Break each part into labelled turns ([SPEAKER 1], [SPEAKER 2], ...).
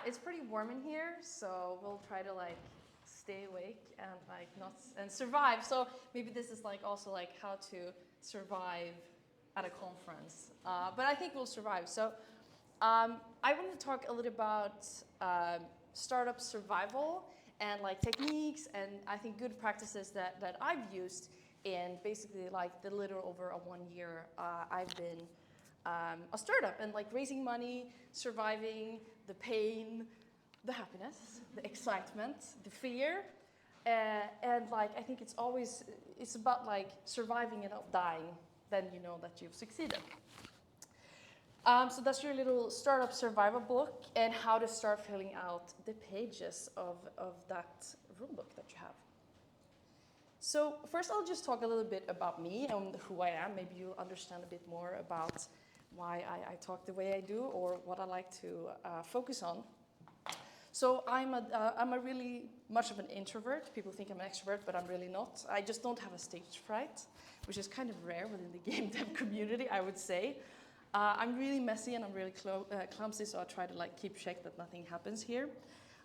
[SPEAKER 1] it's pretty warm in here, so we'll try to like stay awake and like not and survive. So maybe this is like also like how to survive at a conference. But I think we'll survive. So I want to talk a little about startup survival and like techniques and I think good practices that I've used in basically like the little over a 1 year I've been a startup and like raising money, surviving the pain, the happiness, the excitement, the fear, and like I think it's about like surviving and not dying. Then you know that you've succeeded. So that's your little startup survival book and how to start filling out the pages of that rulebook that you have. So first I'll just talk a little bit about me and who I am. Maybe you'll understand a bit more about why I talk the way I do or what I like to focus on. So I'm a really much of an introvert. People think I'm an extrovert, but I'm really not. I just don't have a stage fright, which is kind of rare within the game dev community, I would say. I'm really messy and I'm really clumsy, so I try to like keep check that nothing happens here.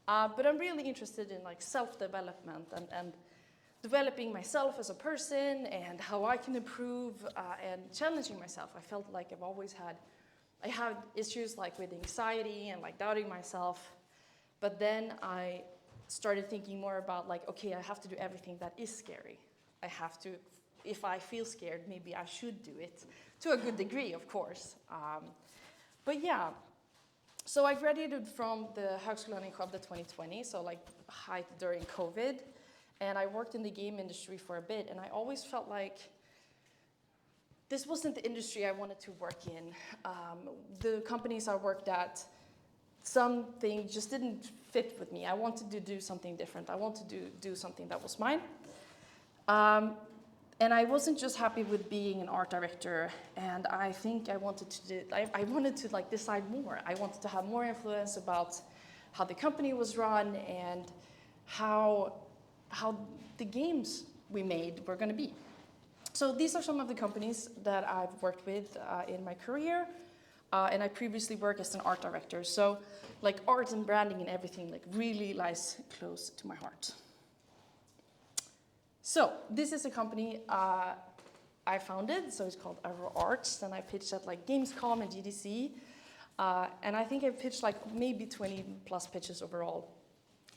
[SPEAKER 1] But I'm really interested in like self-development and developing myself as a person and how I can improve and challenging myself. I felt like I had issues like with anxiety and like doubting myself. But then I started thinking more about like, okay, I have to do everything that is scary. If I feel scared, maybe I should do it to a good degree, of course. But yeah, so I graduated from the Högskolan in Skövde 2020, so like height during COVID. And I worked in the game industry for a bit, and I always felt like this wasn't the industry I wanted to work in. The companies I worked at, something just didn't fit with me. I wanted to do something different. I wanted to do something that was mine. And I wasn't just happy with being an art director, and I think I wanted to like decide more. I wanted to have more influence about how the company was run and how the games we made were going to be. So these are some of the companies that I've worked with in my career, and I previously worked as an art director. So like art and branding and everything like really lies close to my heart. So this is a company I founded, so it's called Aero Arts, and I pitched at like Gamescom and GDC, and I think I pitched like maybe 20 plus pitches overall,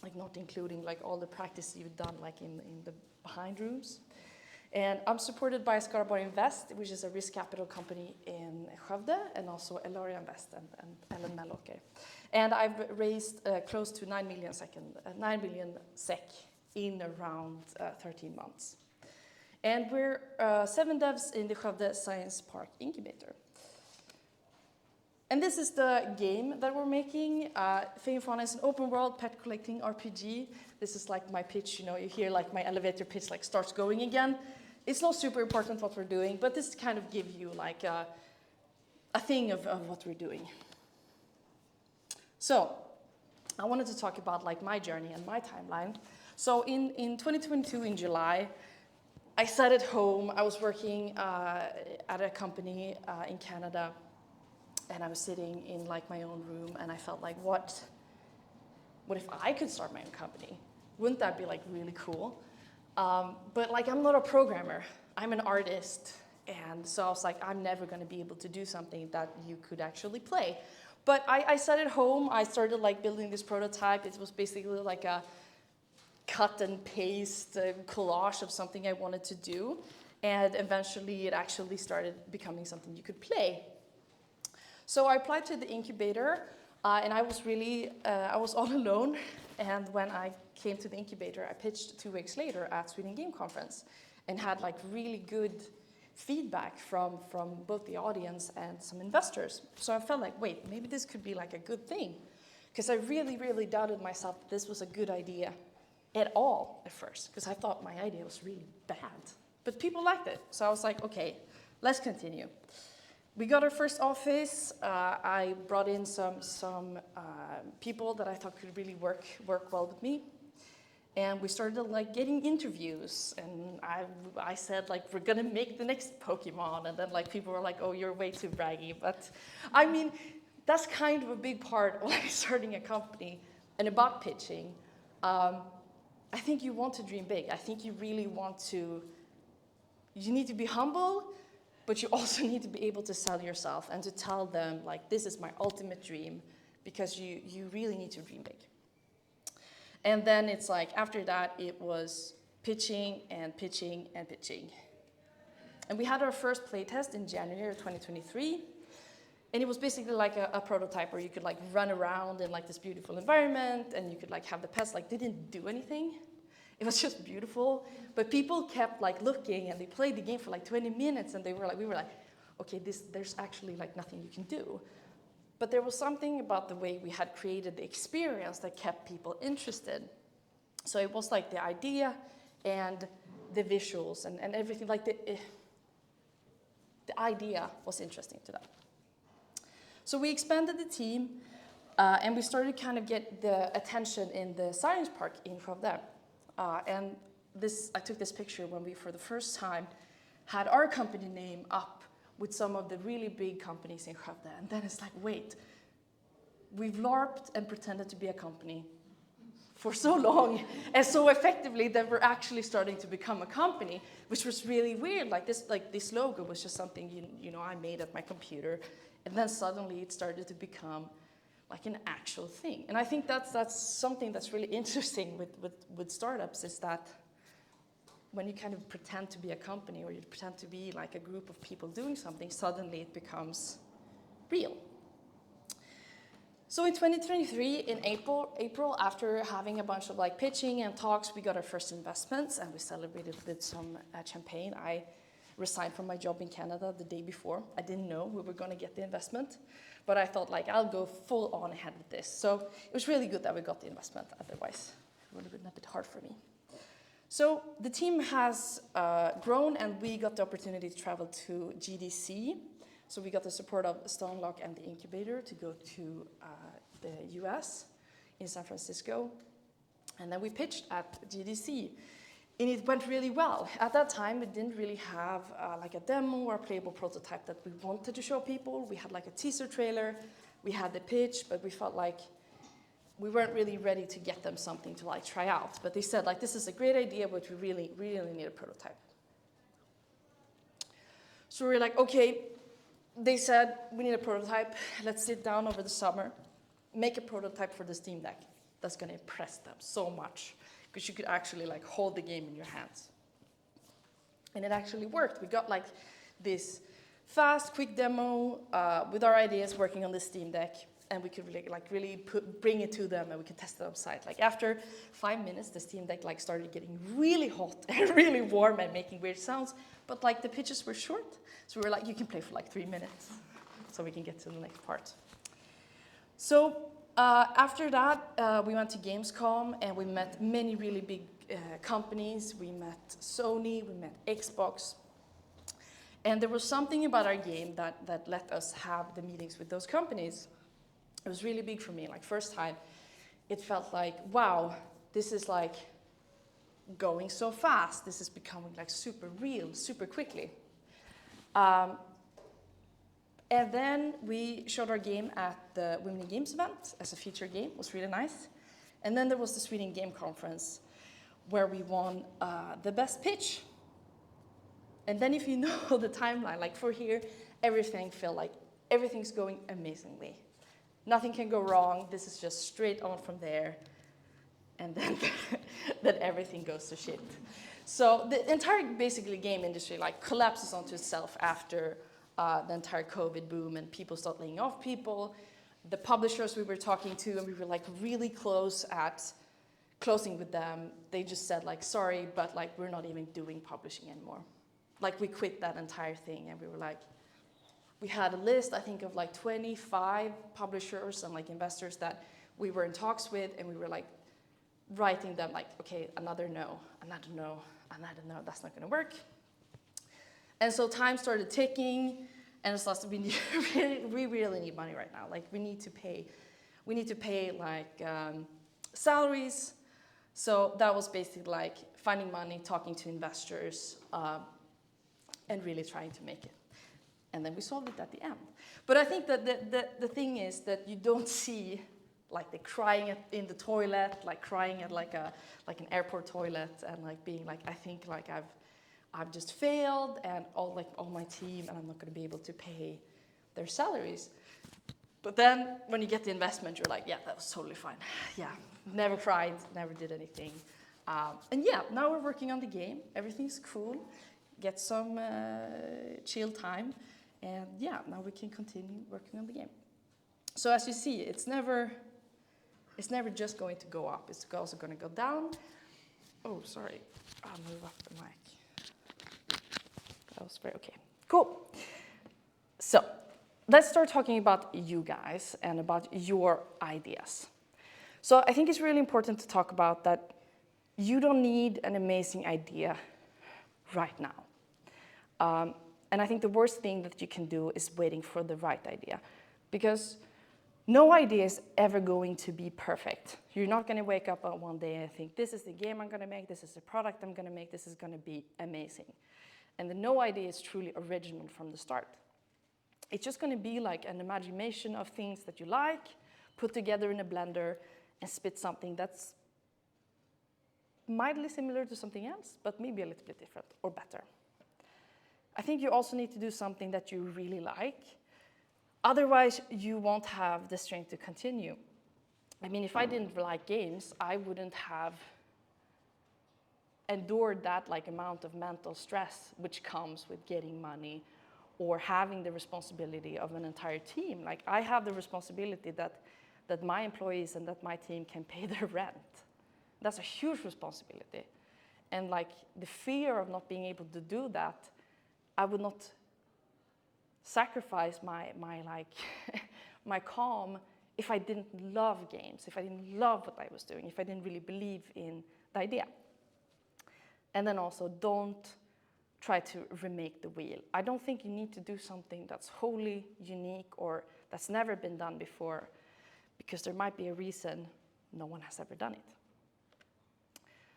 [SPEAKER 1] like not including like all the practice you've done like in the behind rooms. And I'm supported by Skaraborg Invest, which is a risk capital company in Skövde, and also Eloria Invest and Ellen Mellåker. And I've raised close to 9 million SEK in around 13 months. And we're 7 devs in the Skövde Science Park Incubator. And this is the game that we're making. Fame Fauna is an open world pet collecting RPG. This is like my pitch, you hear like my elevator pitch like starts going again. It's not super important what we're doing, but this kind of gives you like a thing of what we're doing. So I wanted to talk about like my journey and my timeline. So in 2022 in July, I sat at home. I was working at a company in Canada, and I was sitting in like my own room, and I felt like, what if I could start my own company? Wouldn't that be like really cool? But like I'm not a programmer. I'm an artist, and so I was like, I'm never going to be able to do something that you could actually play. But I sat at home. I started like building this prototype. It was basically like a cut and paste collage of something I wanted to do, and eventually it actually started becoming something you could play. So I applied to the incubator, and I was all alone. And when I came to the incubator, I pitched 2 weeks later at Sweden Game Conference, and had like really good feedback from both the audience and some investors. So I felt like, wait, maybe this could be like a good thing, because I really, really doubted myself that this was a good idea at all at first, because I thought my idea was really bad. But people liked it, so I was like, okay, let's continue. We got our first office. I brought in some people that I thought could really work well with me, and we started like getting interviews. And I said like, we're gonna make the next Pokemon, and then like people were like, oh, you're way too braggy. But I mean, that's kind of a big part of like starting a company and about pitching. I think you want to dream big. I think you really want to, you need to be humble, but you also need to be able to sell yourself and to tell them like, this is my ultimate dream, because you really need to dream big. And then it's like, after that, it was pitching and pitching and pitching. And we had our first playtest in January of 2023. And it was basically like a prototype where you could like run around in like this beautiful environment, and you could like have the pets, like they didn't do anything. It was just beautiful, but people kept like looking, and they played the game for like 20 minutes, and we were like, okay, there's actually like nothing you can do. But there was something about the way we had created the experience that kept people interested. So it was like the idea and the visuals and everything, like the idea was interesting to them. So we expanded the team, and we started kind of get the attention in the science park in Skövde. And I took this picture when we, for the first time, had our company name up with some of the really big companies in Skövde. And then it's like, wait, we've LARPed and pretended to be a company for so long and so effectively that we're actually starting to become a company, which was really weird. Like this logo was just something you know I made at my computer. And then suddenly it started to become like an actual thing. And I think that's something that's really interesting with startups, is that when you kind of pretend to be a company, or you pretend to be like a group of people doing something, suddenly it becomes real. So in 2023, in April, after having a bunch of like pitching and talks, we got our first investments, and we celebrated with some champagne. I resigned from my job in Canada the day before. I didn't know we were going to get the investment, but I thought like, I'll go full on ahead with this. So it was really good that we got the investment. Otherwise, it would have been a bit hard for me. So the team has grown, and we got the opportunity to travel to GDC. So we got the support of Stonelock and the incubator to go to the US in San Francisco. And then we pitched at GDC. And it went really well. At that time, we didn't really have like a demo or a playable prototype that we wanted to show people. We had like a teaser trailer, we had the pitch, but we felt like we weren't really ready to get them something to like try out. But they said like, this is a great idea, but we really, really need a prototype. So we were like, okay, they said we need a prototype. Let's sit down over the summer, make a prototype for the Steam Deck that's gonna impress them so much, because you could actually like hold the game in your hands. And it actually worked. We got like this fast, quick demo with our ideas working on the Steam Deck, and we could really bring it to them, and we could test it on site. Like after 5 minutes, the Steam Deck like started getting really hot and really warm and making weird sounds, but like the pitches were short. So we were like, you can play for like 3 minutes, so we can get to the next part. So after that, we went to Gamescom, and we met many really big companies. We met Sony, we met Xbox. And there was something about our game that let us have the meetings with those companies. It was really big for me. Like first time, it felt like, wow, this is like going so fast. This is becoming like super real, super quickly. And then we showed our game at the Women in Games event as a feature game. It was really nice. And then there was the Sweden Game Conference, where we won the best pitch. And then if you know the timeline, like for here, everything felt like everything's going amazingly. Nothing can go wrong. This is just straight on from there. And then then everything goes to shit. So the entire basically game industry like collapses onto itself after the entire COVID boom, and people start laying off people. The publishers we were talking to, and we were like really close at closing with them, they just said like, sorry, but like we're not even doing publishing anymore. Like we quit that entire thing, and we were like, we had a list, I think, of like 25 publishers and like investors that we were in talks with, and we were like writing them like, okay, another no, another no, another no, that's not gonna work. And so time started ticking, and it's like, we really need money right now. Like we need to pay like salaries. So that was basically like finding money, talking to investors, and really trying to make it. And then we solved it at the end. But I think that the thing is that you don't see like the crying in the toilet, like crying at like an airport toilet, and like being like, I think like I've just failed, and all my team, and I'm not going to be able to pay their salaries. But then when you get the investment, you're like, yeah, that was totally fine. Yeah, never cried, never did anything. And yeah, now we're working on the game. Everything's cool. Get some chill time. And yeah, now we can continue working on the game. So as you see, it's never just going to go up. It's also going to go down. Oh, sorry. I'll move up the mic. That was very okay. Cool. So let's start talking about you guys and about your ideas. So I think it's really important to talk about that you don't need an amazing idea right now. And I think the worst thing that you can do is waiting for the right idea, because no idea is ever going to be perfect. You're not going to wake up on one day and think, this is the game I'm going to make, this is the product I'm going to make, this is going to be amazing. And the no idea is truly original from the start. It's just going to be like an imagination of things that you like, put together in a blender, and spit something that's mildly similar to something else, but maybe a little bit different or better. I think you also need to do something that you really like. Otherwise, you won't have the strength to continue. I mean, if I didn't like games, I wouldn't have endured that like amount of mental stress which comes with getting money or having the responsibility of an entire team. Like, I have the responsibility that my employees and that my team can pay their rent. That's a huge responsibility. And like the fear of not being able to do that, I would not sacrifice my like my calm if I didn't love games, if I didn't love what I was doing, if I didn't really believe in the idea. And then also, don't try to remake the wheel. I don't think you need to do something that's wholly unique or that's never been done before, because there might be a reason no one has ever done it.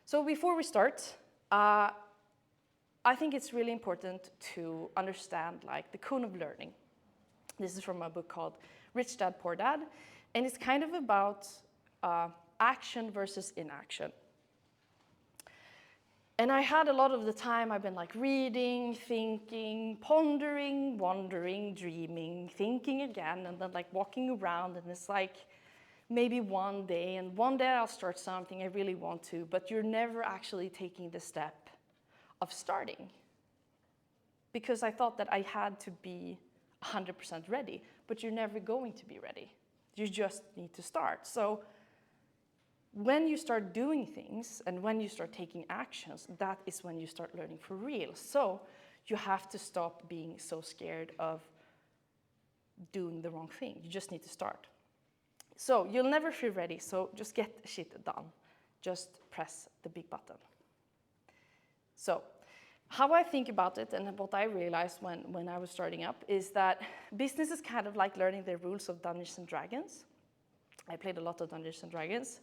[SPEAKER 1] So before we start, I think it's really important to understand like the cone of learning. This is from a book called Rich Dad, Poor Dad, and it's kind of about action versus inaction. And I had a lot of the time, I've been like reading, thinking, pondering, wondering, dreaming, thinking again, and then like walking around, and it's like maybe one day I'll start something I really want to, but you're never actually taking the step of starting. Because I thought that I had to be 100% ready, but you're never going to be ready. You just need to start. So when you start doing things and when you start taking actions, that is when you start learning for real. So you have to stop being so scared of doing the wrong thing. You just need to start. So you'll never feel ready, so just get shit done. Just press the big button. So how I think about it and what I realized when I was starting up is that business is kind of like learning the rules of Dungeons and Dragons. I played a lot of Dungeons and Dragons.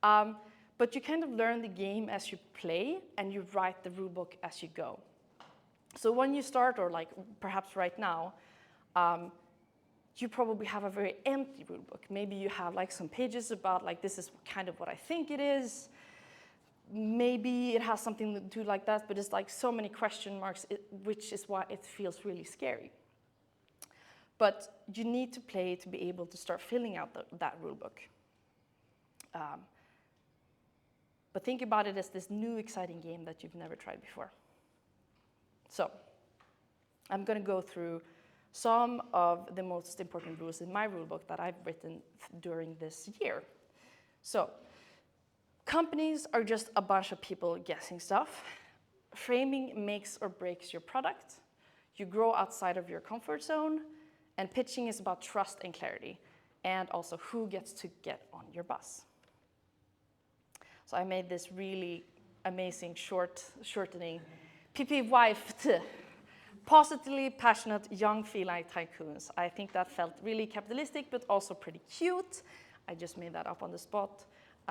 [SPEAKER 1] But you kind of learn the game as you play, and you write the rule book as you go. So when you start, or like perhaps right now, you probably have a very empty rule book. Maybe you have like some pages about like, this is kind of what I think it is. Maybe it has something to do like that, but it's like so many question marks, which is why it feels really scary. But you need to play to be able to start filling out that rule book. But think about it as this new exciting game that you've never tried before. So I'm going to go through some of the most important rules in my rule book that I've written during this year. So companies are just a bunch of people guessing stuff. Framing makes or breaks your product. You grow outside of your comfort zone. And pitching is about trust and clarity, and also who gets to get on your bus. So I made this really amazing shortening. PPYFT, positively passionate young feline tycoons. I think that felt really capitalistic, but also pretty cute. I just made that up on the spot.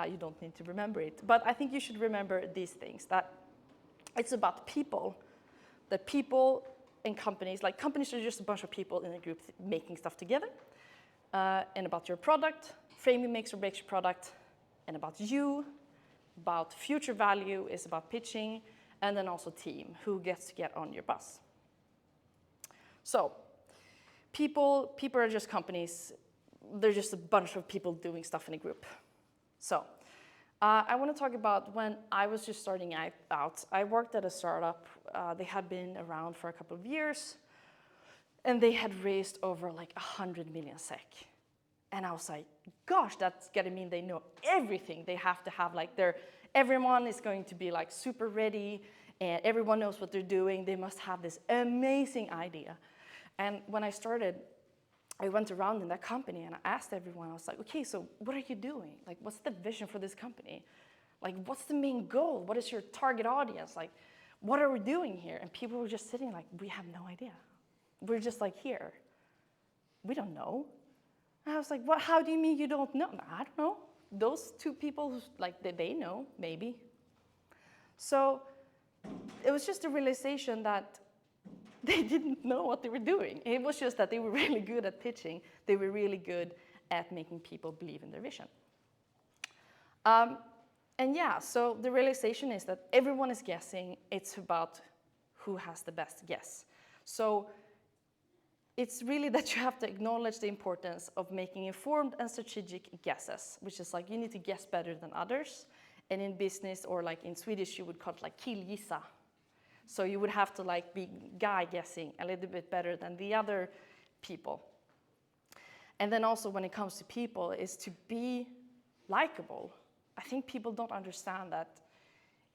[SPEAKER 1] You don't need to remember it. But I think you should remember these things, that it's about people, that people and companies, like companies are just a bunch of people in a group making stuff together. And about your product, framing makes or breaks your product, and about you, about future value is about pitching, and then also team, who gets to get on your bus. So people are just companies. They're just a bunch of people doing stuff in a group. So I want to talk about when I was just starting out. I worked at a startup. They had been around for a couple of years, and they had raised over like 100 million SEK. And I was like, gosh, that's gonna mean they know everything. They have to have like everyone is going to be like super ready, and everyone knows what they're doing. They must have this amazing idea. And when I started, I went around in that company and I asked everyone, I was like, okay, so what are you doing? Like, what's the vision for this company? Like, what's the main goal? What is your target audience? Like, what are we doing here? And people were just sitting like, we have no idea. We're just like here. We don't know. And I was like, what? How do you mean you don't know? I don't know. Those two people, like, they know, maybe. So it was just a realization that they didn't know what they were doing. It was just that they were really good at pitching. They were really good at making people believe in their vision. And yeah, so the realization is that everyone is guessing. It's about who has the best guess. So it's really that you have to acknowledge the importance of making informed and strategic guesses, which is like you need to guess better than others. And in business, or like in Swedish, you would call it like killgissa. So you would have to like be guy guessing a little bit better than the other people. And then also when it comes to people is to be likable. I think people don't understand that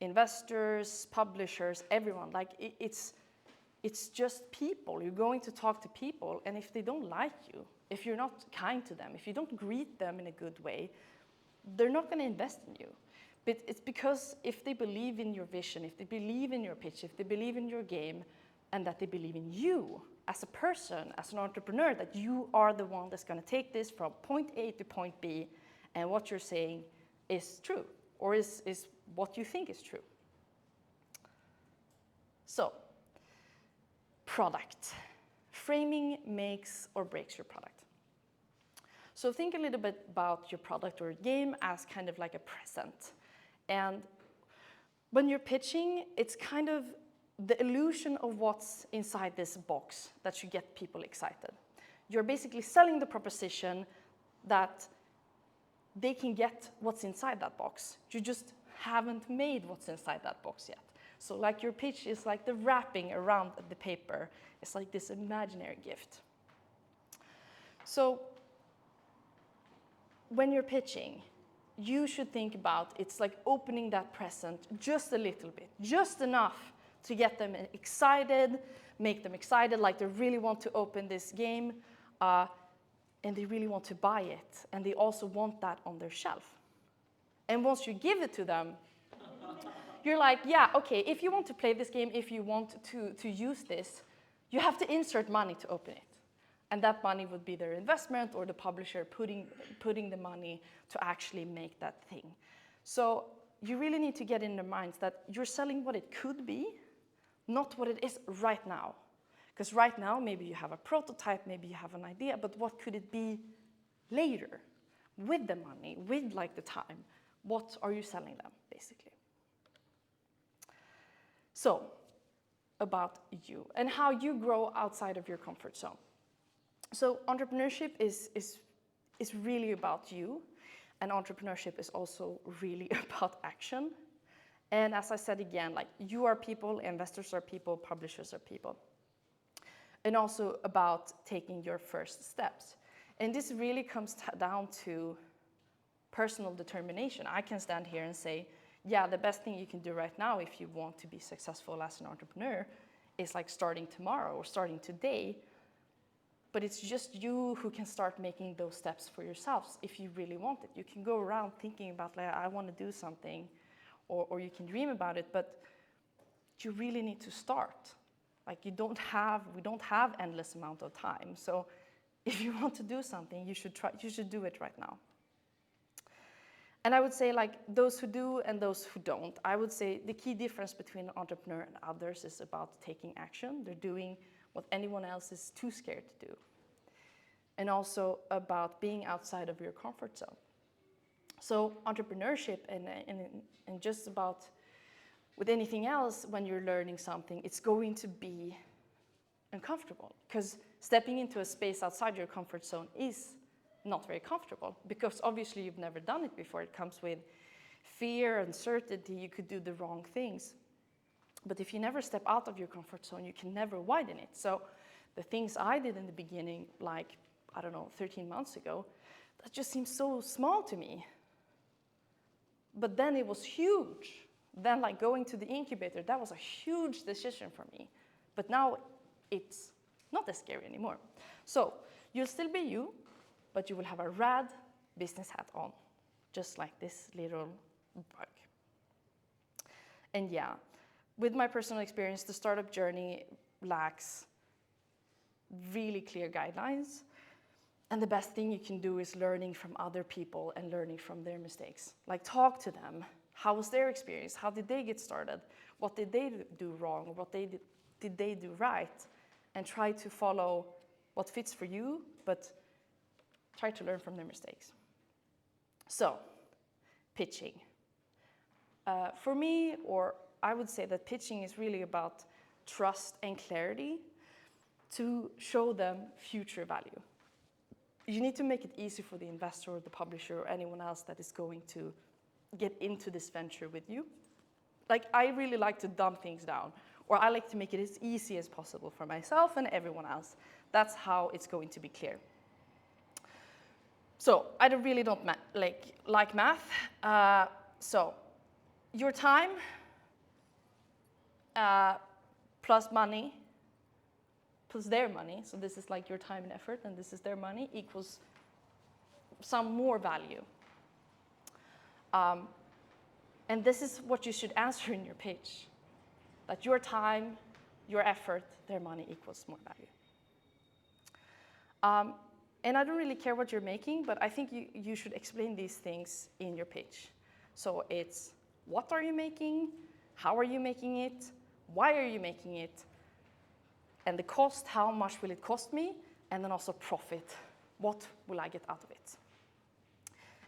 [SPEAKER 1] investors, publishers, everyone, like it's just people. You're going to talk to people, and if they don't like you, if you're not kind to them, if you don't greet them in a good way, they're not going to invest in you. But it's because if they believe in your vision, if they believe in your pitch, if they believe in your game, and that they believe in you as a person, as an entrepreneur, that you are the one that's going to take this from point A to point B, and what you're saying is true, or is what you think is true. So, product. Framing makes or breaks your product. So think a little bit about your product or game as kind of like a present. And when you're pitching, it's kind of the illusion of what's inside this box that should get people excited. You're basically selling the proposition that they can get what's inside that box. You just haven't made what's inside that box yet. So like your pitch is like the wrapping around the paper. It's like this imaginary gift. So when you're pitching, you should think about it's like opening that present just a little bit, just enough to get them excited, make them excited, like they really want to open this game, and they really want to buy it, and they also want that on their shelf. And once you give it to them, you're like, yeah, okay, if you want to play this game, if you want to use this, you have to insert money to open it. And that money would be their investment or the publisher putting the money to actually make that thing. So you really need to get in their minds that you're selling what it could be, not what it is right now. Because right now, maybe you have a prototype, maybe you have an idea, but what could it be later? With the money, with like the time, what are you selling them, basically? So, about you and how you grow outside of your comfort zone. So entrepreneurship is really about you, and entrepreneurship is also really about action. And as I said again, like you are people, investors are people, publishers are people. And also about taking your first steps. And this really comes down to personal determination. I can stand here and say, yeah, the best thing you can do right now if you want to be successful as an entrepreneur is like starting tomorrow or starting today. But it's just you who can start making those steps for yourselves if you really want it. You can go around thinking about, like, I want to do something, or you can dream about it, but you really need to start. Like we don't have endless amount of time. So if you want to do something, you should do it right now. And I would say like those who do and those who don't, I would say the key difference between an entrepreneur and others is about taking action. They're doing what anyone else is too scared to do. And also about being outside of your comfort zone. So entrepreneurship and just about with anything else, when you're learning something, it's going to be uncomfortable, because stepping into a space outside your comfort zone is not very comfortable, because obviously you've never done it before. It comes with fear, uncertainty, you could do the wrong things. But if you never step out of your comfort zone, you can never widen it. So the things I did in the beginning, like, I don't know, 13 months ago, that just seemed so small to me. But then it was huge. Then like going to the incubator, that was a huge decision for me. But now it's not as scary anymore. So you'll still be you, but you will have a rad business hat on, just like this little bug. And yeah, with my personal experience, the startup journey lacks really clear guidelines. And the best thing you can do is learning from other people and learning from their mistakes. Like, talk to them. How was their experience? How did they get started? What did they do wrong? What did they do right? And try to follow what fits for you, but try to learn from their mistakes. So, pitching. For me, or I would say that pitching is really about trust and clarity to show them future value. You need to make it easy for the investor or the publisher or anyone else that is going to get into this venture with you. Like, I really like to dumb things down, or I like to make it as easy as possible for myself and everyone else. That's how it's going to be clear. So I really don't like math. So your time plus money plus their money, so this is like your time and effort, and this is their money, equals some more value. And this is what you should answer in your pitch, that your time, your effort, their money equals more value. And I don't really care what you're making, but I think you should explain these things in your pitch. So it's, what are you making? How are you making it? Why are you making it? And the cost, how much will it cost me? And then also profit. What will I get out of it?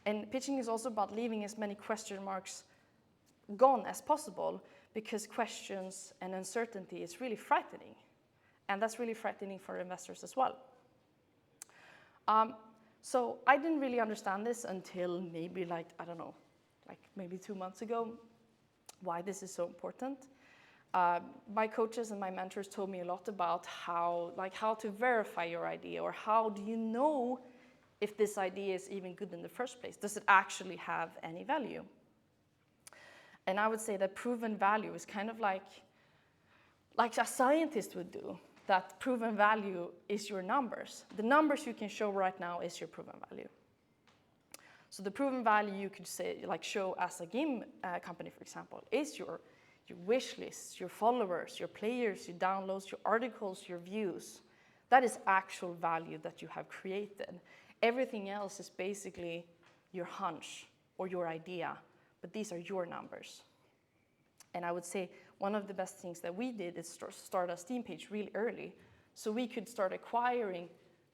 [SPEAKER 1] And pitching is also about leaving as many question marks gone as possible, because questions and uncertainty is really frightening. And that's really frightening for investors as well. So I didn't really understand this until maybe maybe 2 months ago, why this is so important. My coaches and my mentors told me a lot about how to verify your idea, or how do you know if this idea is even good in the first place? Does it actually have any value? And I would say that proven value is kind of like a scientist would do. That proven value is your numbers. The numbers you can show right now is your proven value. So the proven value you could say, show as a game company, for example, is your wish lists, your followers, your players, your downloads, your articles, your views. That is actual value that you have created. Everything else is basically your hunch or your idea, but these are your numbers. And I would say one of the best things that we did is start a Steam page really early, so we could start acquiring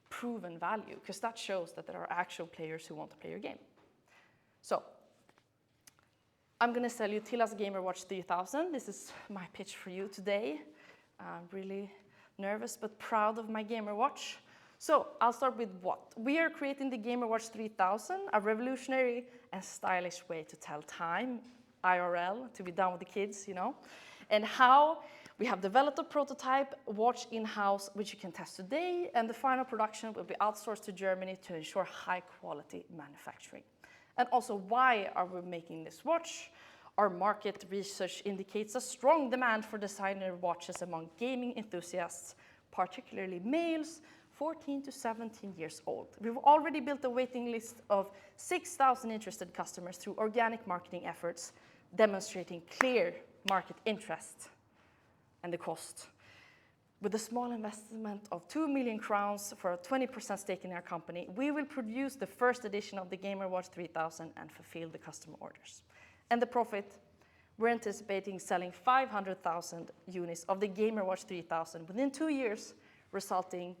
[SPEAKER 1] proven value, because that shows that there are actual players who want to play your game. So I'm going to sell you Tilla's GamerWatch 3000. This is my pitch for you today. I'm really nervous but proud of my GamerWatch. So I'll start with what? We are creating the GamerWatch 3000, a revolutionary and stylish way to tell time, IRL, to be done with the kids, And how we have developed a prototype watch in-house, which you can test today, and the final production will be outsourced to Germany to ensure high-quality manufacturing. And also, why are we making this watch? Our market research indicates a strong demand for designer watches among gaming enthusiasts, particularly males 14 to 17 years old. We've already built a waiting list of 6,000 interested customers through organic marketing efforts, demonstrating clear market interest and the cost. With a small investment of 2 million crowns for a 20% stake in our company, we will produce the first edition of the GamerWatch 3000 and fulfill the customer orders. And the profit, we're anticipating selling 500,000 units of the GamerWatch 3000 within 2 years resulting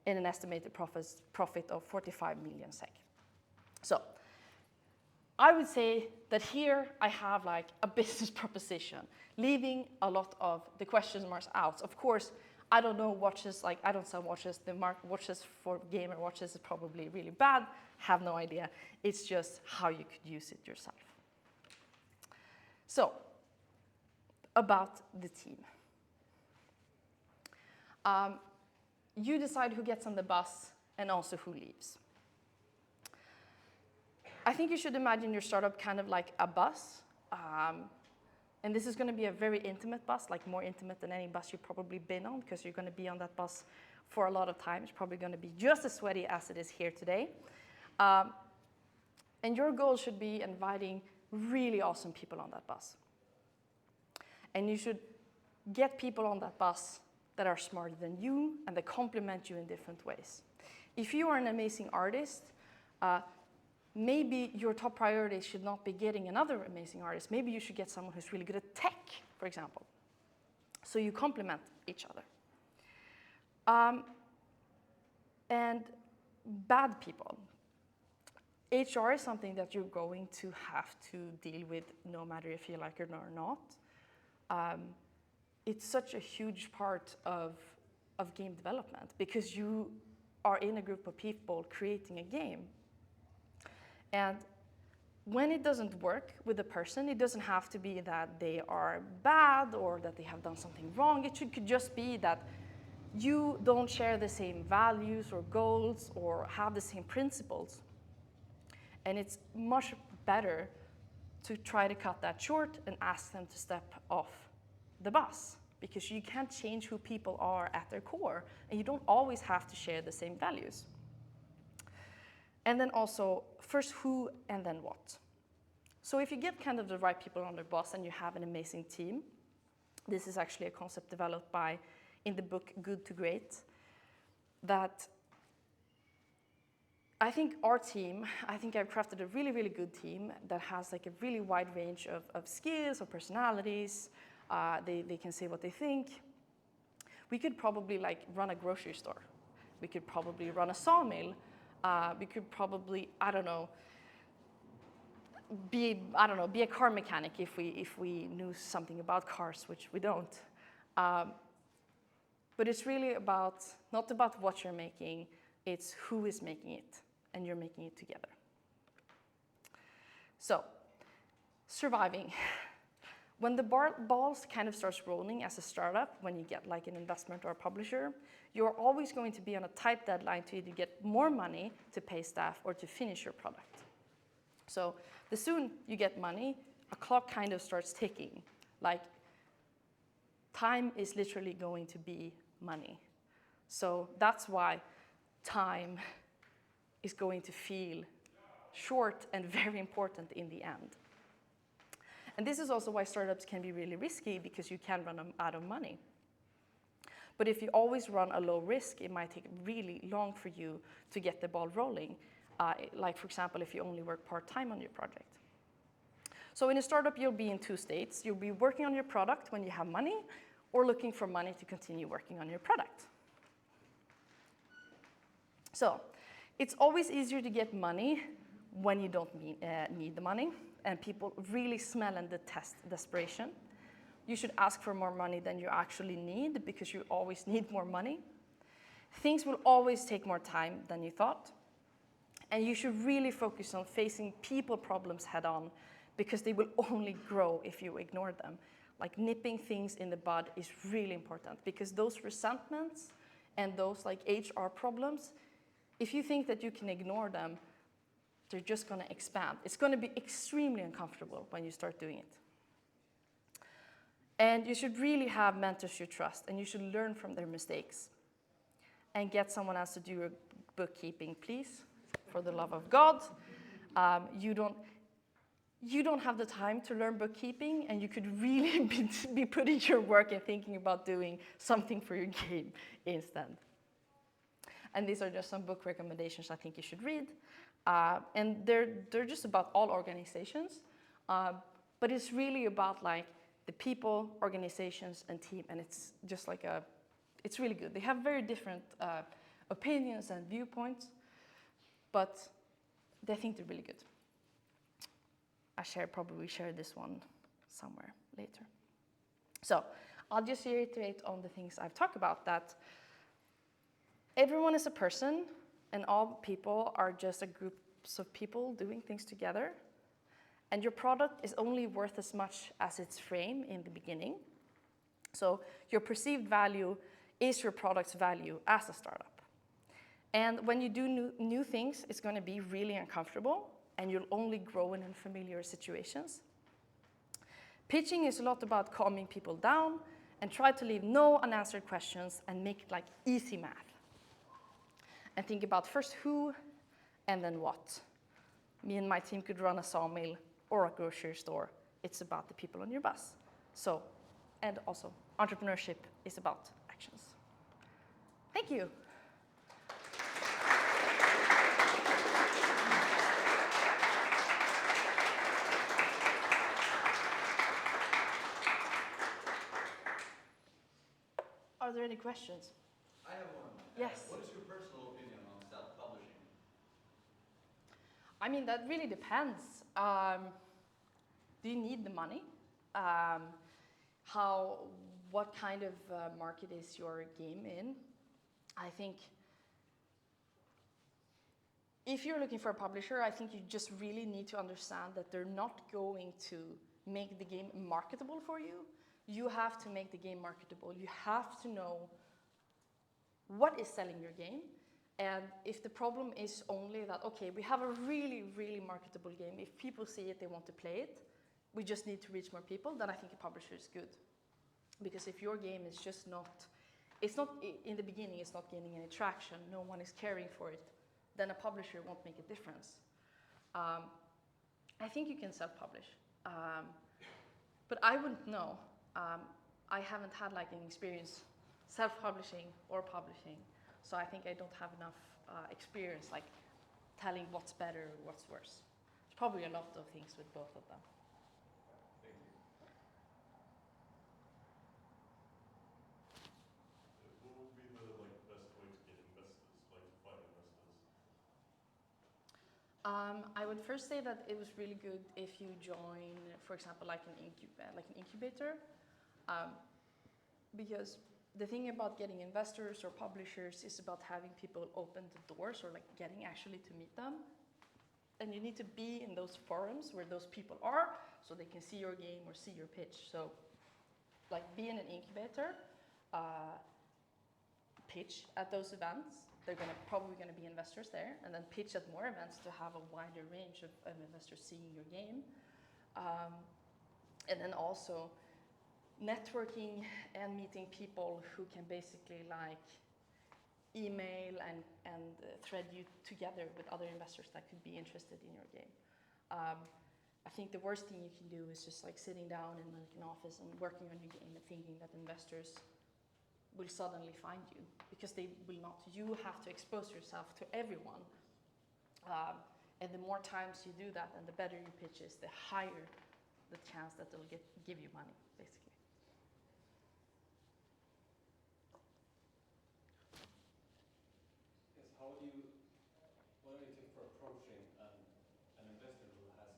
[SPEAKER 1] in an estimated profit of 45 million SEK. So I would say that here I have like a business proposition, leaving a lot of the question marks out. Of course, I don't know watches, like I don't sell watches. The watches for gamer watches is probably really bad. Have no idea. It's just how you could use it yourself. So, about the team. You decide who gets on the bus and also who leaves. I think you should imagine your startup kind of like a bus. And this is going to be a very intimate bus, like more intimate than any bus you've probably been on, because you're going to be on that bus for a lot of time. It's probably going to be just as sweaty as it is here today. And your goal should be inviting really awesome people on that bus. And you should get people on that bus that are smarter than you and that complement you in different ways. If you are an amazing artist, maybe your top priority should not be getting another amazing artist. Maybe you should get someone who's really good at tech, for example. So you complement each other. And bad people. HR is something that you're going to have to deal with no matter if you like it or not. It's such a huge part of game development because you are in a group of people creating a game. And when it doesn't work with a person, it doesn't have to be that they are bad or that they have done something wrong. It could just be that you don't share the same values or goals or have the same principles. And it's much better to try to cut that short and ask them to step off the bus, because you can't change who people are at their core, and you don't always have to share the same values. And then also, first who and then what. So if you get kind of the right people on the bus and you have an amazing team, this is actually a concept developed in the book Good to Great, that I think our team, I've crafted a really, really good team that has like a really wide range of skills or personalities. They can say what they think. We could probably like run a grocery store. We could probably run a sawmill. We could probably, be a car mechanic if we knew something about cars, which we don't. But it's really not about what you're making, it's who is making it, and you're making it together. So, surviving. When the balls kind of starts rolling as a startup, when you get like an investment or a publisher, you're always going to be on a tight deadline to either get more money to pay staff or to finish your product. So the soon you get money, a clock kind of starts ticking. Like time is literally going to be money. So that's why time is going to feel short and very important in the end. And this is also why startups can be really risky, because you can run out of money. But if you always run a low risk, it might take really long for you to get the ball rolling. Like, for example, if you only work part-time on your project. So in a startup, you'll be in two states. You'll be working on your product when you have money, or looking for money to continue working on your product. So it's always easier to get money when you don't need the money. And people really smell and detest desperation. You should ask for more money than you actually need, because you always need more money. Things will always take more time than you thought. And you should really focus on facing people problems head on, because they will only grow if you ignore them. Like nipping things in the bud is really important, because those resentments and those like HR problems, if you think that you can ignore them, they're just going to expand. It's going to be extremely uncomfortable when you start doing it. And you should really have mentors you trust, and you should learn from their mistakes. And get someone else to do your bookkeeping, please, for the love of God. You don't have the time to learn bookkeeping, and you could really be putting your work and thinking about doing something for your game instead. And these are just some book recommendations I think you should read. And they're just about all organizations, but it's really about like the people, organizations, and team, and it's just like a it's really good. They have very different opinions and viewpoints, but they think they're really good. Probably share this one somewhere later. So I'll just reiterate on the things I've talked about, that everyone is a person and all people are just a groups of people doing things together. And your product is only worth as much as its frame in the beginning. So your perceived value is your product's value as a startup. And when you do new things, it's going to be really uncomfortable, and you'll only grow in unfamiliar situations. Pitching is a lot about calming people down and try to leave no unanswered questions and make it like easy math. And think about first who and then what. Me and my team could run a sawmill or a grocery store. It's about the people on your bus. So, and also entrepreneurship is about actions. Thank you. Are there any questions?
[SPEAKER 2] I have one.
[SPEAKER 1] Yes.
[SPEAKER 2] What is your personal opinion on self-publishing?
[SPEAKER 1] I mean, that really depends. Do you need the money? What kind of market is your game in? I think if you're looking for a publisher, I think you just really need to understand that they're not going to make the game marketable for you. You have to make the game marketable. You have to know what is selling your game. And if the problem is only that, okay, we have a really, really marketable game. If people see it, they want to play it. We just need to reach more people. Then I think a publisher is good. Because if your game is just not, in the beginning, it's not gaining any traction, no one is caring for it, then a publisher won't make a difference. I think you can self-publish. But I wouldn't know. I haven't had like an experience self-publishing or publishing. So I think I don't have enough experience like telling what's better or what's worse. There's probably a lot of things with both of them.
[SPEAKER 2] Thank you.
[SPEAKER 3] What would be the best way to get investors, like to find investors?
[SPEAKER 1] I would first say that it was really good if you join, for example, like an incubator, because the thing about getting investors or publishers is about having people open the doors or like getting actually to meet them. And you need to be in those forums where those people are so they can see your game or see your pitch. So like be in an incubator, pitch at those events. They're probably going to be investors there, and then pitch at more events to have a wider range of investors seeing your game. And then also networking and meeting people who can basically like email and thread you together with other investors that could be interested in your game. I think the worst thing you can do is just like sitting down in like an office and working on your game and thinking that investors will suddenly find you, because they will not. You have to expose yourself to everyone. And the more times you do that and the better your pitch is, the higher the chance that they'll give you money, basically.
[SPEAKER 4] Yes, what do you think for approaching an investor who has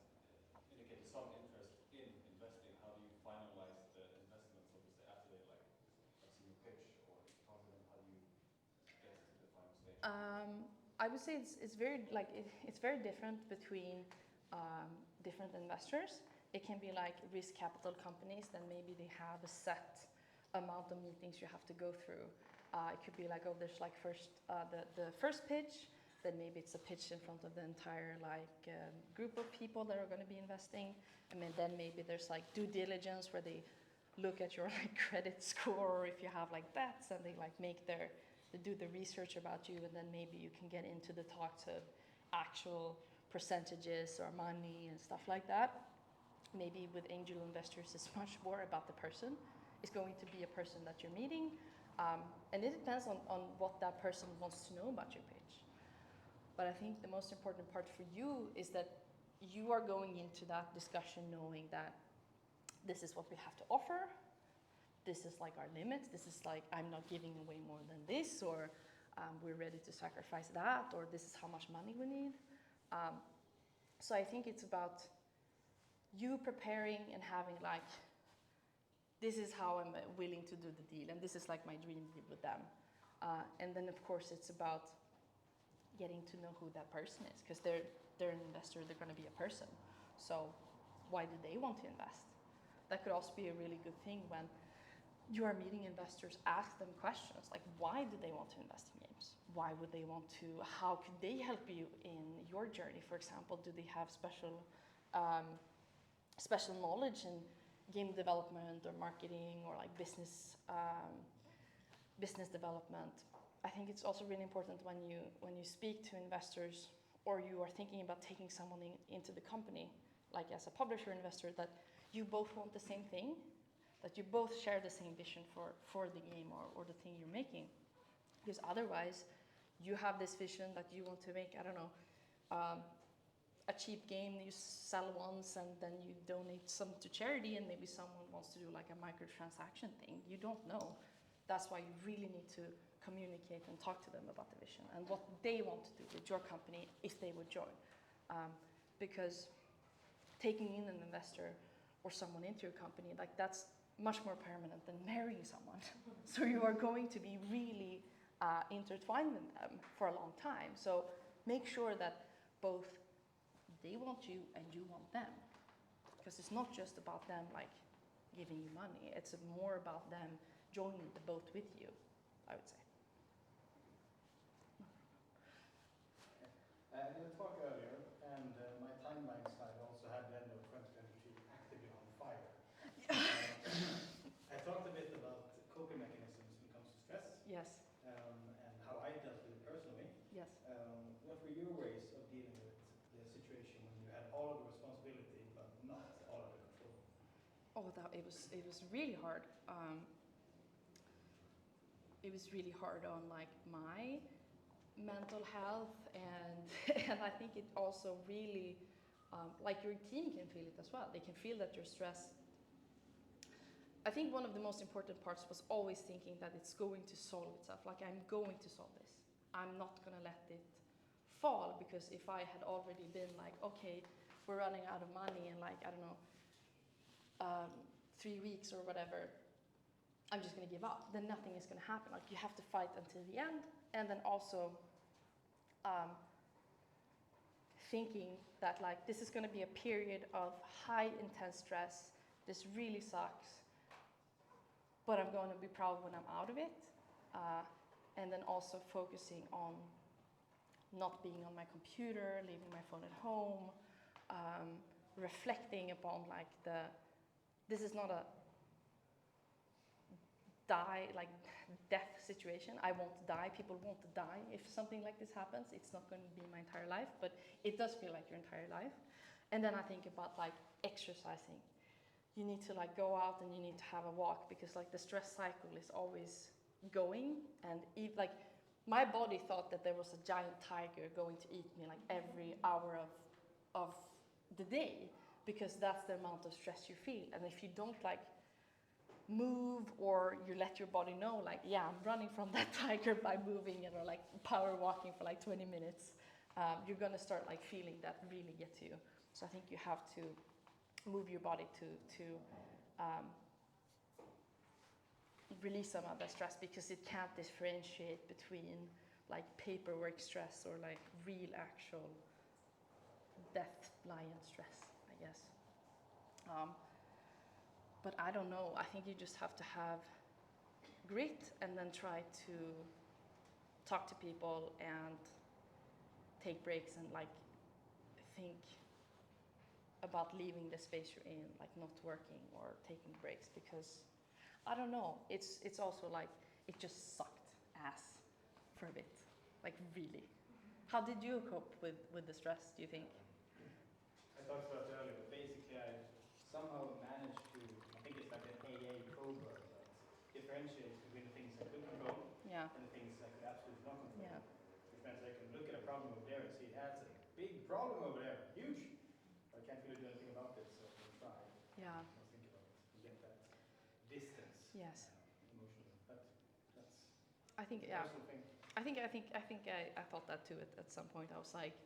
[SPEAKER 4] indicated some interest in investing? How do you finalize the investment, so to say, after they see your pitch or talk to them? How do you get to the final stage?
[SPEAKER 1] I would say it's very different between different investors. It can be like risk capital companies, then maybe they have a set amount of meetings you have to go through. It could be like, oh, there's like the first pitch, then maybe it's a pitch in front of the entire group of people that are going to be investing. I mean, then maybe there's like due diligence where they look at your like credit score, or if you have like bets, and they like they do the research about you, and then maybe you can get into the talks of actual percentages or money and stuff like that. Maybe with angel investors, it's much more about the person. It's going to be a person that you're meeting, and it depends on what that person wants to know about your pitch. But I think the most important part for you is that you are going into that discussion knowing that this is what we have to offer, this is like our limits. This is like, I'm not giving away more than this, or we're ready to sacrifice that, or this is how much money we need. So I think it's about you preparing and having like, this is how I'm willing to do the deal, and this is like my dream deal with them. And then of course it's about getting to know who that person is, because they're an investor, they're going to be a person. So why do they want to invest? That could also be a really good thing when you are meeting investors. Ask them questions like, why do they want to invest in games? Why would they want to? How could they help you in your journey? For example, do they have special knowledge in game development or marketing or like business development? I think it's also really important when you speak to investors, or you are thinking about taking someone into the company, like as a publisher investor, that you both want the same thing, that you both share the same vision for the game or the thing you're making. Because otherwise, you have this vision that you want to make, I don't know, a cheap game you sell once and then you donate some to charity, and maybe someone wants to do like a microtransaction thing. You don't know. That's why you really need to communicate and talk to them about the vision and what they want to do with your company if they would join. Because taking in an investor or someone into your company, like that's much more permanent than marrying someone. So you are going to be really intertwined with them for a long time. So make sure that both they want you and you want them. Because it's not just about them like giving you money. It's more about them joining the boat with you, I would say.
[SPEAKER 5] I did a talk earlier, and my timeline slide also had the end of 2023 actively on fire. I talked a bit about coping mechanisms when it comes to stress.
[SPEAKER 1] Yes.
[SPEAKER 5] And how I dealt with it personally.
[SPEAKER 1] Yes.
[SPEAKER 5] What were your ways of dealing with the situation when you had all of the responsibility but not all of the control?
[SPEAKER 1] Oh, it was really hard. It was really hard on like my mental health, and and I think it also really like your team can feel it as well. They can feel that you're stressed. I think one of the most important parts was always thinking that it's going to solve itself. Like, I'm going to solve this. I'm not going to let it fall, because if I had already been like, okay, we're running out of money in like, I don't know, 3 weeks or whatever, I'm just going to give up, then nothing is going to happen. Like, you have to fight until the end. And then also thinking that like, this is going to be a period of high intense stress. This really sucks, but I'm going to be proud when I'm out of it. And then also focusing on not being on my computer, leaving my phone at home, reflecting upon like this is not a death situation. I won't die, people won't die if something like this happens. It's not going to be my entire life, but it does feel like your entire life. And then I think about like exercising. You need to like go out and you need to have a walk, because like the stress cycle is always going. And like my body thought that there was a giant tiger going to eat me like every hour of the day, because that's the amount of stress you feel. And if you don't like move, or you let your body know like, yeah, I'm running from that tiger by moving it, or like power walking for like 20 minutes, you're gonna start like feeling that really get to you. So I think you have to move your body to release some of that stress, because it can't differentiate between like paperwork stress or like real actual death lion stress, I guess. But I don't know, I think you just have to have grit, and then try to talk to people and take breaks, and like think about leaving the space you're in, like not working or taking breaks, because I don't know, it's also like it just sucked ass for a bit, like really. How did you cope with the stress, do you think?
[SPEAKER 5] I talked about it earlier, but basically I somehow managed to, I think it's like an AA program that differentiates between the things I could control
[SPEAKER 1] Yeah.
[SPEAKER 5] and the things I could absolutely not control.
[SPEAKER 1] Yeah.
[SPEAKER 5] Which meant I can look at a problem over there and see that's a big problem over there, huge. But I can't really do anything about it, so I try.
[SPEAKER 1] Yeah.
[SPEAKER 5] Think about it, get that distance.
[SPEAKER 1] Yes.
[SPEAKER 5] emotionally. But that's
[SPEAKER 1] I think,
[SPEAKER 5] a
[SPEAKER 1] yeah.
[SPEAKER 5] personal thing.
[SPEAKER 1] I thought that too at some point. I was like,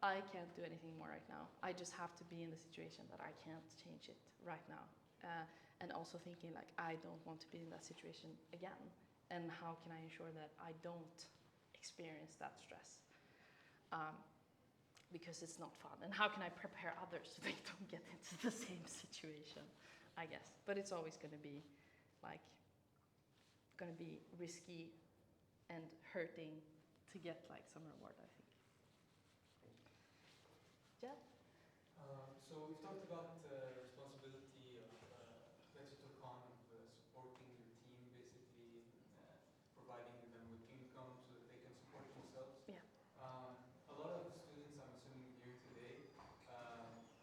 [SPEAKER 1] I can't do anything more right now. I just have to be in the situation that I can't change it right now. And also thinking like, I don't want to be in that situation again. And how can I ensure that I don't experience that stress? Because it's not fun. And how can I prepare others so they don't get into the same situation, I guess. But it's always going to be like, going to be risky and hurting to get like some reward, I think. Yeah.
[SPEAKER 6] So we've talked about responsibility of that you took on of supporting your team, basically providing them with income so that they can support themselves.
[SPEAKER 1] Yeah.
[SPEAKER 6] A lot of the students, I'm assuming here today,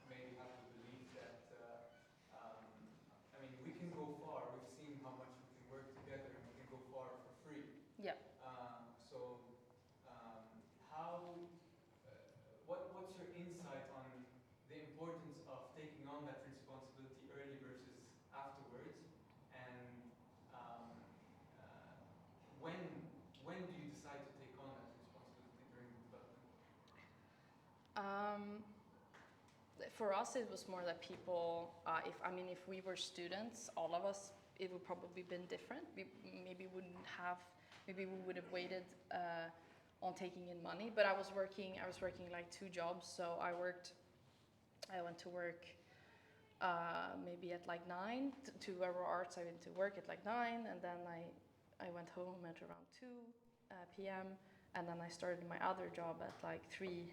[SPEAKER 6] maybe have the belief that I mean, we can go far. We've seen how much we can work together, and we can go far for free.
[SPEAKER 1] Yeah.
[SPEAKER 6] So how? What's your insight on the importance of taking on that responsibility early versus afterwards, and when do you decide to take on that responsibility during development?
[SPEAKER 1] For us, it was more that people, if we were students, all of us, it would probably been different. Maybe we would have waited on taking in money. But I was working like 2 jobs. So I went to work maybe at like 9 to Euro Arts. I went to work at like 9, and then I went home at around 2 p.m. and then I started my other job at like 3.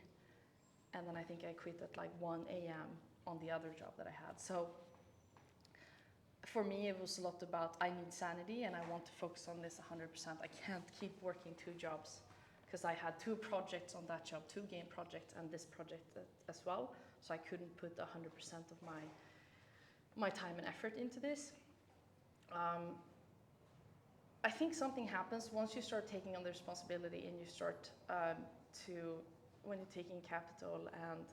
[SPEAKER 1] And then I think I quit at like 1 a.m. on the other job that I had. So for me, it was a lot about I need sanity and I want to focus on this 100%. I can't keep working 2 jobs because I had 2 projects on that job, 2 game projects and this project as well. So I couldn't put 100% of my time and effort into this. I think something happens once you start taking on the responsibility and you start when you're taking capital and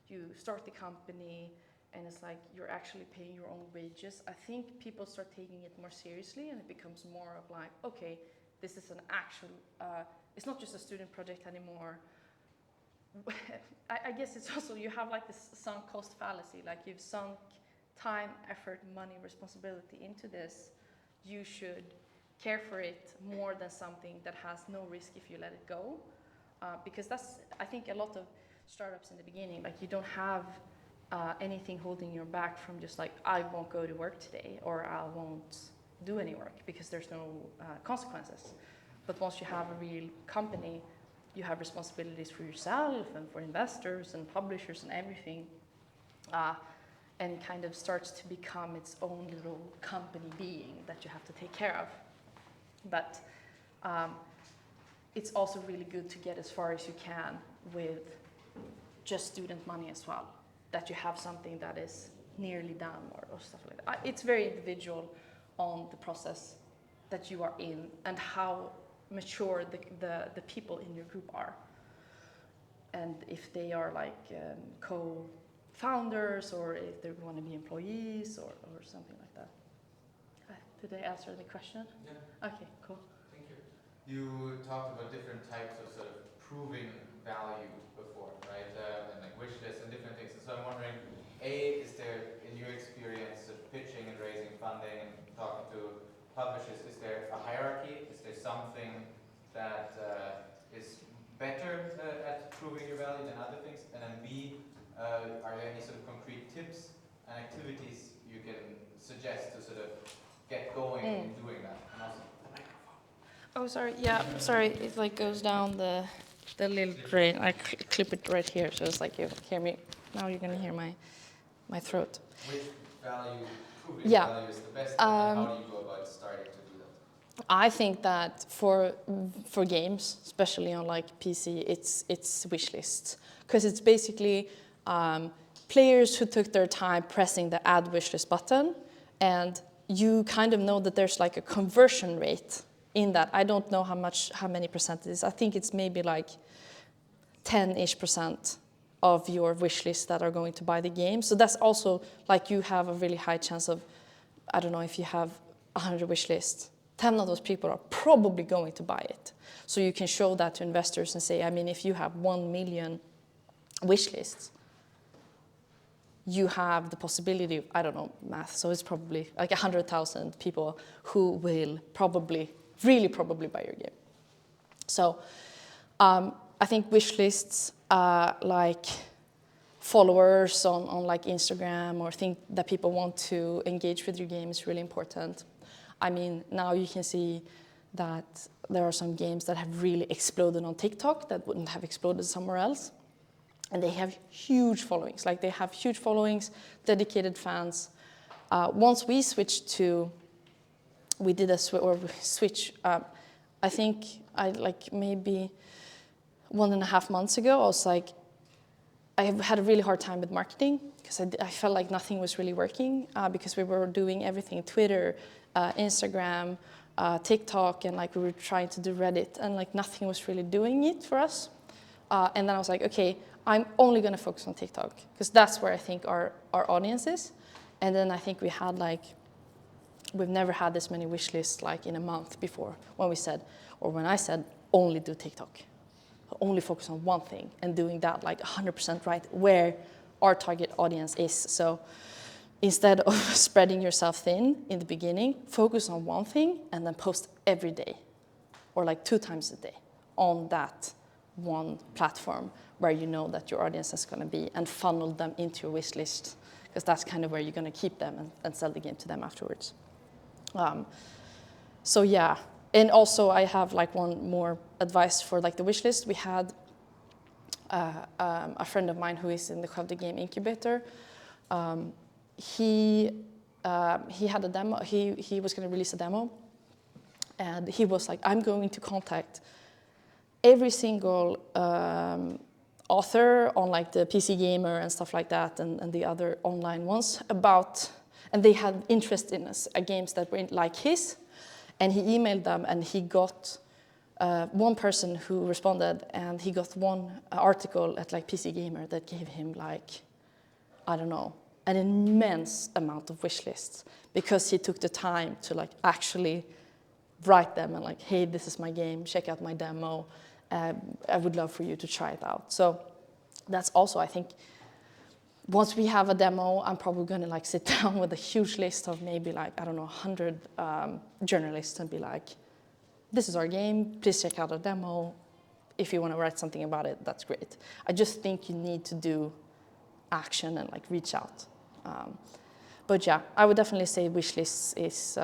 [SPEAKER 1] you start the company and it's like you're actually paying your own wages, I think people start taking it more seriously and it becomes more of like, okay, this is an actual, it's not just a student project anymore. I guess it's also, you have like this sunk cost fallacy, like you've sunk time, effort, money, responsibility into this. You should care for it more than something that has no risk if you let it go. Because that's, I think, a lot of startups in the beginning, like you don't have anything holding you back from just like, I won't go to work today or I won't do any work because there's no consequences. But once you have a real company, you have responsibilities for yourself and for investors and publishers and everything. And kind of starts to become its own little company being that you have to take care of. But it's also really good to get as far as you can with just student money as well, that you have something that is nearly done or stuff like that. It's very individual on the process that you are in and how mature the people in your group are. And if they are like co-founders or if they want to be employees or something like that. Did I answer the question?
[SPEAKER 6] Yeah.
[SPEAKER 1] Okay, cool.
[SPEAKER 6] Thank you. You talked about different types of sort of proving value before, right? And like wish lists and different things. And so I'm wondering, is there, in your experience of pitching and raising funding and talking to publishers, is there a hierarchy? Is there something that is better at proving your value than other things? And then B, are there any sort of concrete tips and activities you can suggest to sort of get going in doing that? And also the microphone.
[SPEAKER 1] Oh, sorry. Yeah, sorry. It like goes down the little drain. I clip it right here, so it's like you hear me. Now you're gonna hear my throat.
[SPEAKER 6] Which value, proving
[SPEAKER 1] Yeah.
[SPEAKER 6] value is the best, and how do you go about starting to do that?
[SPEAKER 1] I think that for games, especially on like PC, it's wish lists because it's basically players who took their time pressing the add wish list button, and you kind of know that there's like a conversion rate in that. I don't know how many percent it is. I think it's maybe like 10-ish% of your wish list that are going to buy the game. So that's also like you have a really high chance of, I don't know, if you have 100 wish lists, 10 of those people are probably going to buy it. So you can show that to investors and say, I mean, if you have 1 million wish lists, you have the possibility of, I don't know math, so it's probably like 100,000 people who will probably, really probably buy your game. So I think wish lists, like followers on like Instagram, or think that people want to engage with your game, is really important. I mean, now you can see that there are some games that have really exploded on TikTok that wouldn't have exploded somewhere else. And they have huge followings, like they have huge followings, dedicated fans. Once we switched to, we did a switch, I think like maybe 1.5 months ago, I was like, I had a really hard time with marketing because I felt like nothing was really working because we were doing everything, Twitter, Instagram, TikTok, and like we were trying to do Reddit, and like nothing was really doing it for us. And then I was like, okay, I'm only gonna focus on TikTok because that's where I think our audience is. And then I think we had like, we've never had this many wish lists like in a month before when we said, or when I said, only do TikTok. Only focus on one thing and doing that like 100% right where our target audience is. So instead of spreading yourself thin in the beginning, focus on one thing and then post every day or like 2 times a day on that one platform where you know that your audience is going to be, and funnel them into your wish list, because that's kind of where you're going to keep them and sell the game to them afterwards. So yeah, and also I have like one more advice for like the wish list. We had a friend of mine who is in the Skövde Game Incubator. He had a demo. He was going to release a demo, and he was like, I'm going to contact every single author on like the PC Gamer and stuff like that, and the other online ones about, and they had interest in games that were like his, and he emailed them, and he got one person who responded, and he got one article at like PC Gamer that gave him like, I don't know, an immense amount of wish lists, because he took the time to like actually write them and like, hey, this is my game, check out my demo. I would love for you to try it out. So that's also, I think, once we have a demo, I'm probably going to like sit down with a huge list of maybe like, I don't know, 100 journalists and be like, this is our game, please check out our demo. If you want to write something about it, that's great. I just think you need to do action and like reach out. But yeah, I would definitely say wish lists is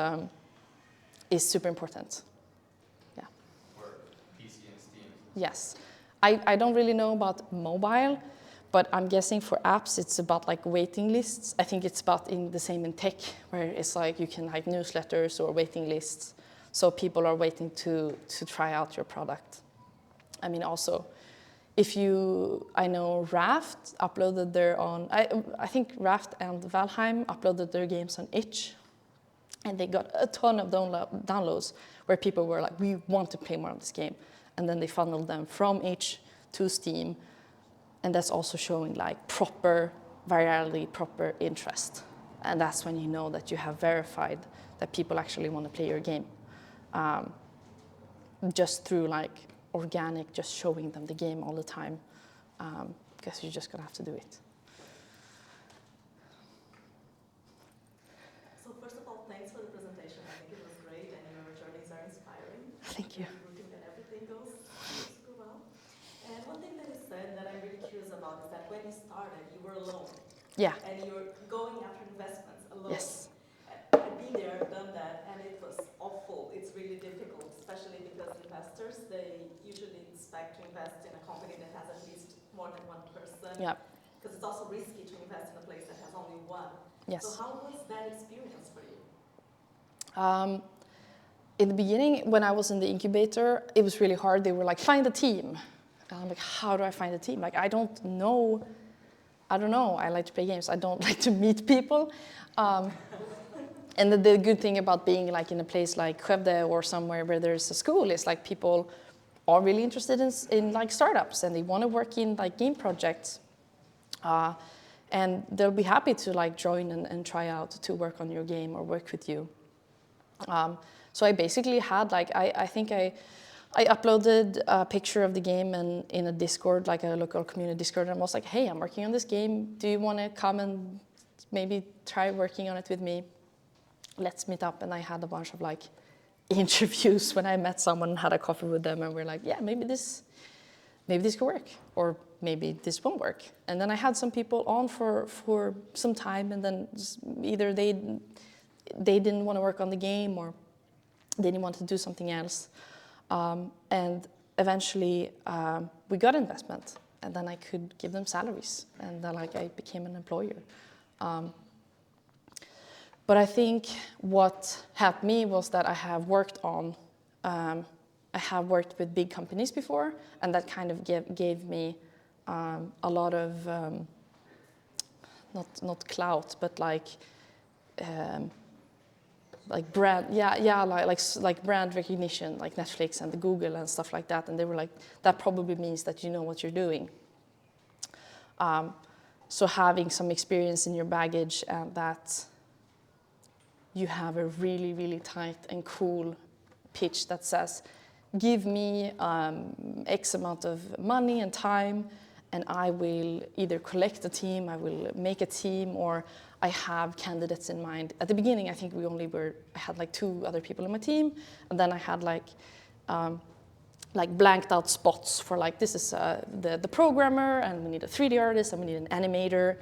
[SPEAKER 1] super important. Yes. I don't really know about mobile, but I'm guessing for apps it's about like waiting lists. I think it's about in the same in tech, where it's like you can have newsletters or waiting lists, so people are waiting to try out your product. I mean, also, I know Raft uploaded their own, I think Raft and Valheim uploaded their games on itch, and they got a ton of downloads where people were like, we want to play more of this game. And then they funneled them from itch to Steam. And that's also showing like proper virality, proper interest. And that's when you know that you have verified that people actually want to play your game. Just through like organic, just showing them the game all the time. Because you're just going to have to do it.
[SPEAKER 7] So first of all, thanks for the presentation. I think it was great, and your journeys are inspiring.
[SPEAKER 1] Thank you.
[SPEAKER 7] And one thing that you said that I'm really curious about is that when you started, you were alone.
[SPEAKER 1] Yeah.
[SPEAKER 7] And you were going after investments alone.
[SPEAKER 1] Yes.
[SPEAKER 7] I've been there, I've done that, and it was awful. It's really difficult, especially because investors, they usually expect to invest in a company that has at least more than one person.
[SPEAKER 1] Yeah.
[SPEAKER 7] Because it's also risky to invest in a place that has only one.
[SPEAKER 1] Yes.
[SPEAKER 7] So how was that experience for you?
[SPEAKER 1] In the beginning, when I was in the incubator, it was really hard. They were like, find a team. And I'm like, how do I find a team? Like, I don't know. I like to play games. I don't like to meet people. And the good thing about being like in a place like Skövde or somewhere where there's a school is like people are really interested in like startups, and they want to work in like game projects. And they'll be happy to like join and try out to work on your game or work with you. So I basically had like, I think I uploaded a picture of the game in a Discord, like a local community Discord, and I was like, hey, I'm working on this game. Do you want to come and maybe try working on it with me? Let's meet up. And I had a bunch of like interviews when I met someone and had a coffee with them, and we're like, yeah, maybe this could work, or maybe this won't work. And then I had some people on for some time, and then either they didn't want to work on the game, or they didn't want to do something else. And eventually we got investment, and then I could give them salaries, and then like I became an employer. But I think what helped me was that I have worked with big companies before, and that kind of gave me a lot of not clout, but like brand, like brand recognition, like Netflix and the Google and stuff like that. And they were like, that probably means that you know what you're doing. So having some experience in your baggage, and that you have a really, really tight and cool pitch that says, give me X amount of money and time, and I will either collect a team, I will make a team, or I have candidates in mind. At the beginning, I think I had like 2 other people in my team, and then I had like blanked out spots for like, this is the programmer, and we need a 3D artist, and we need an animator.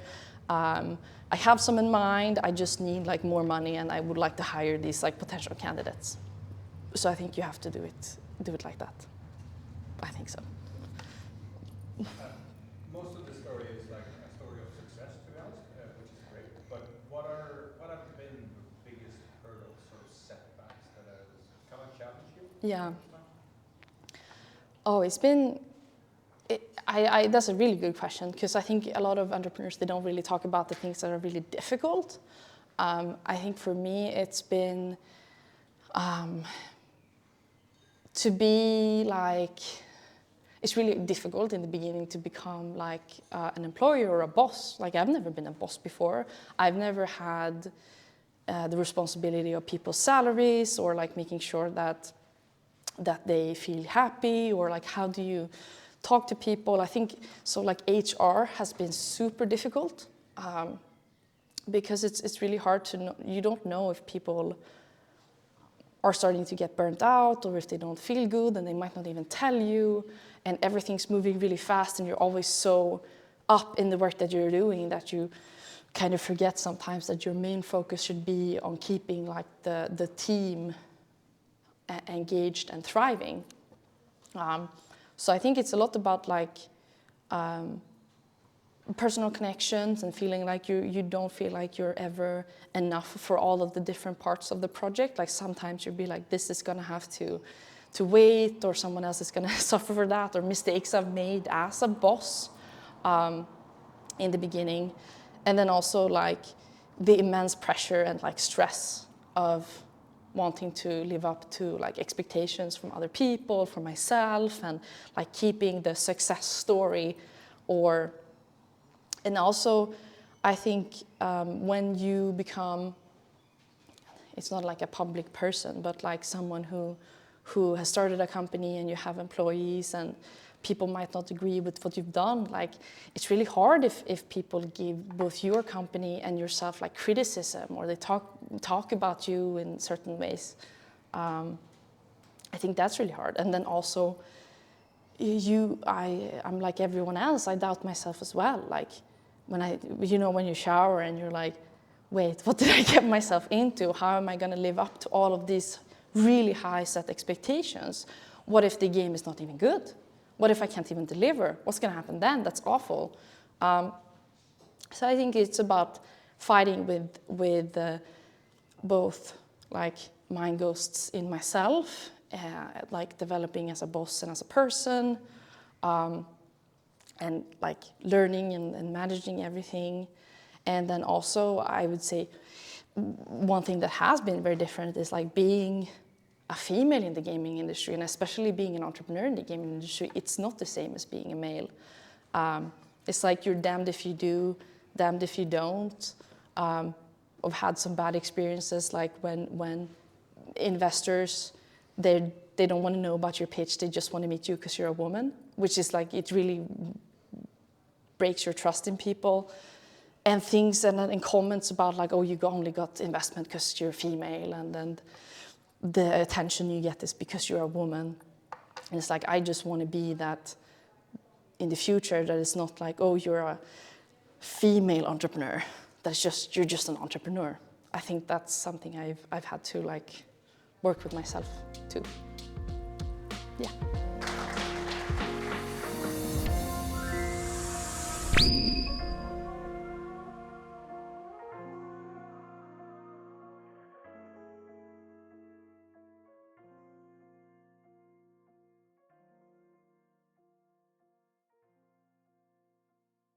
[SPEAKER 1] I have some in mind, I just need like more money, and I would like to hire these like potential candidates. So I think you have to do it like that. I think so.
[SPEAKER 4] Most of the story is like a story of success, to be honest, which is great. But what have been the biggest hurdles, sort of setbacks that have come and challenged you?
[SPEAKER 1] Yeah. Oh, that's a really good question, because I think a lot of entrepreneurs, they don't really talk about the things that are really difficult. I think for me, it's been to be like, it's really difficult in the beginning to become like an employer or a boss. Like, I've never been a boss before. I've never had the responsibility of people's salaries, or like making sure that they feel happy, or like how do you talk to people. I think so, like HR has been super difficult because it's really hard to know. You don't know if people are starting to get burnt out, or if they don't feel good, and they might not even tell you, and everything's moving really fast, and you're always so up in the work that you're doing that you kind of forget sometimes that your main focus should be on keeping like the team engaged and thriving. So I think it's a lot about like personal connections, and feeling like you don't feel like you're ever enough for all of the different parts of the project. Like, sometimes you'll be like, this is gonna have to wait, or someone else is gonna suffer for that, or mistakes I've made as a boss in the beginning. And then also like the immense pressure and like stress of wanting to live up to like expectations from other people, from myself, and like keeping the success story. And also I think when you become, it's not like a public person, but like someone who has started a company, and you have employees, and people might not agree with what you've done, like it's really hard if people give both your company and yourself like criticism, or they talk about you in certain ways. I think that's really hard. And then also I'm like everyone else, I doubt myself as well. Like when you shower and you're like, wait, what did I get myself into? How am I gonna live up to all of these really high set expectations? What if the game is not even good? What if I can't even deliver? What's gonna happen then? That's awful. So I think it's about fighting with both like mind ghosts in myself, like developing as a boss and as a person, and like learning and managing everything. And then also I would say one thing that has been very different is like being a female in the gaming industry, and especially being an entrepreneur in the gaming industry. It's not the same as being a male. It's like you're damned if you do, damned if you don't. I've had some bad experiences, like when investors, they don't want to know about your pitch. They just want to meet you because you're a woman, which is like, it really breaks your trust in people. And things and comments about like, oh, you only got investment because you're female, and then the attention you get is because you're a woman. And it's like, I just want to be that in the future, that it's not like, oh, you're a female entrepreneur. That's just, you're just an entrepreneur. I think that's something I've had to like work with myself too. Yeah.